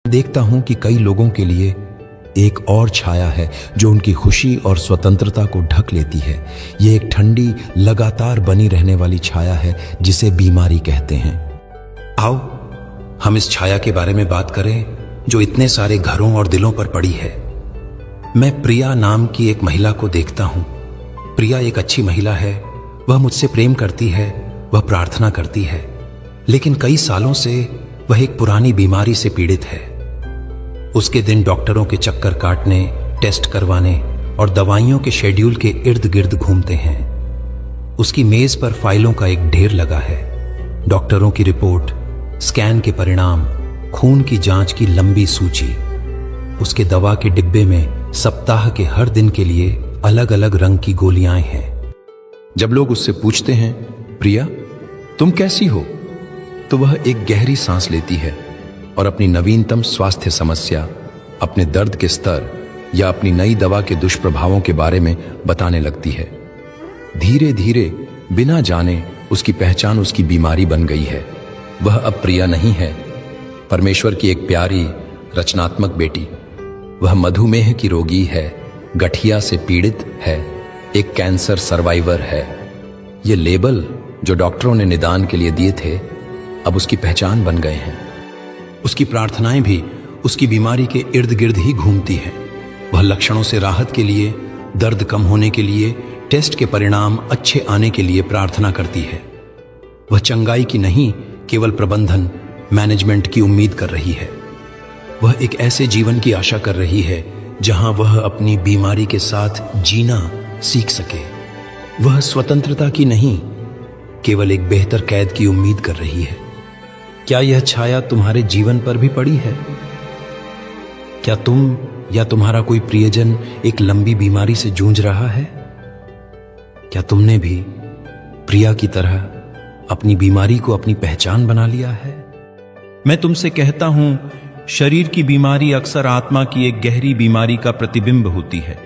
देखता हूं कि कई लोगों के लिए एक और छाया है जो उनकी खुशी और स्वतंत्रता को ढक लेती है। ये एक ठंडी, लगातार बनी रहने वाली छाया है जिसे बीमारी कहते हैं। आओ हम इस छाया के बारे में बात करें जो इतने सारे घरों और दिलों पर पड़ी है। मैं प्रिया नाम की एक महिला को देखता हूं। प्रिया एक अच्छी महिला है, वह मुझसे प्रेम करती है, वह प्रार्थना करती है, लेकिन कई सालों से वह एक पुरानी बीमारी से पीड़ित है। उसके दिन डॉक्टरों के चक्कर काटने, टेस्ट करवाने और दवाइयों के शेड्यूल के इर्द गिर्द घूमते हैं। उसकी मेज पर फाइलों का एक ढेर लगा है। डॉक्टरों की रिपोर्ट, स्कैन के परिणाम, खून की जांच की लंबी सूची। उसके दवा के डिब्बे में सप्ताह के हर दिन के लिए अलग अलग रंग की गोलियां हैं। जब लोग उससे पूछते हैं, प्रिया तुम कैसी हो, तो वह एक गहरी सांस लेती है और अपनी नवीनतम स्वास्थ्य समस्या, अपने दर्द के स्तर या अपनी नई दवा के दुष्प्रभावों के बारे में बताने लगती है। धीरे धीरे, बिना जाने, उसकी पहचान उसकी बीमारी बन गई है। वह अब प्रिया नहीं है, परमेश्वर की एक प्यारी, रचनात्मक बेटी। वह मधुमेह की रोगी है, गठिया से पीड़ित है, एक कैंसर सर्वाइवर है। ये लेबल जो डॉक्टरों ने निदान के लिए दिए थे, अब उसकी पहचान बन गए हैं। उसकी प्रार्थनाएं भी उसकी बीमारी के इर्द गिर्द ही घूमती हैं। वह लक्षणों से राहत के लिए, दर्द कम होने के लिए, टेस्ट के परिणाम अच्छे आने के लिए प्रार्थना करती है। वह चंगाई की नहीं, केवल प्रबंधन, मैनेजमेंट की उम्मीद कर रही है। वह एक ऐसे जीवन की आशा कर रही है जहां वह अपनी बीमारी के साथ जीना सीख सके। वह स्वतंत्रता की नहीं, केवल एक बेहतर कैद की उम्मीद कर रही है। क्या यह छाया तुम्हारे जीवन पर भी पड़ी है? क्या तुम या तुम्हारा कोई प्रियजन एक लंबी बीमारी से जूझ रहा है? क्या तुमने भी प्रिया की तरह अपनी बीमारी को अपनी पहचान बना लिया है? मैं तुमसे कहता हूं, शरीर की बीमारी अक्सर आत्मा की एक गहरी बीमारी का प्रतिबिंब होती है।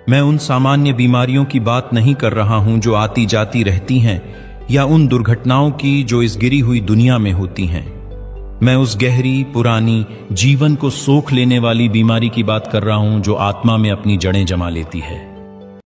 मैं उन सामान्य बीमारियों की बात नहीं कर रहा हूं जो आती जाती रहती हैं, या उन दुर्घटनाओं की जो इस गिरी हुई दुनिया में होती हैं। मैं उस गहरी, पुरानी, जीवन को सोख लेने वाली बीमारी की बात कर रहा हूं जो आत्मा में अपनी जड़ें जमा लेती है।